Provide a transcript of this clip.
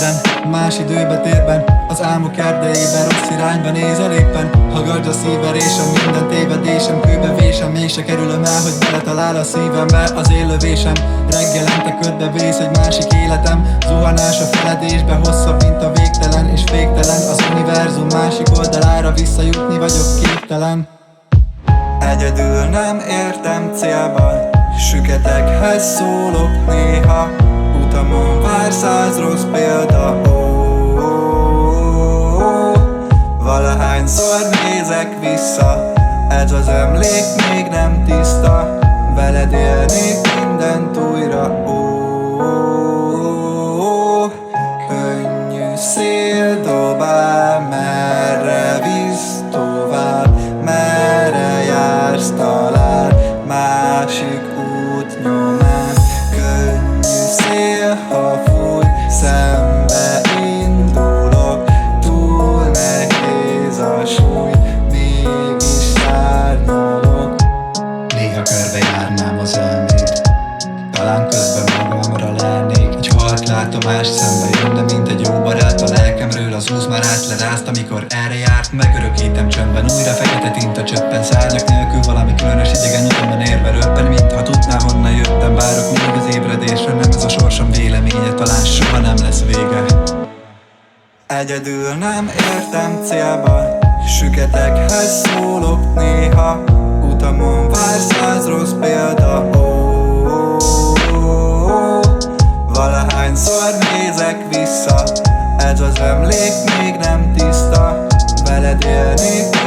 ébren, más időbe térben, az álmok erdejében, rossz irányba nézel éppen. Hallgass a szívverésem, minden tévedésem, kőbe vésem, mégse kerülöm el, hogy beletalál a szívembe az élövésem. Reggelente ködbe vész egy másik életem, zuhanás a feledésbe, hosszabb, mint a végtelen és féktelen. Az univerzum másik oldalára visszajutni vagyok képtelen. Egyedül nem értem célba, süketekhez szólok néha. Utamon vár 100 rossz példa, valahányszor nézek vissza, ez az emlék még nem tiszta. Veled élnék mindent újra, könnyű szél dobál, merre visz tovább, merre jársz talán másik út nyomán. Könnyű szél, ha fúj, szembe indulok, túl nehéz a súly, mégis szárnyalok. Néha körbe járnám az elmét, talán közben magamra lennék. Egy halk látomást szembe jön, de mint egy jó barát a lelkemről az úz már átlerázt. Amikor erre járt, megörökítem csöndben, újra fekete tinta csöppen. Szárnyak nélkül valami különös idegen utamban érve röppen, mintha tudná honnan jöttem. Várok még az ébredésre, nem ez a sorsom véleménye, talán soha nem lesz vége. Egyedül nem értem célba, süketekhez szólok néha. Utamon vár 100 rossz példa, valahányszor nézek vissza, ez az emlék még nem tiszta. Veled élnék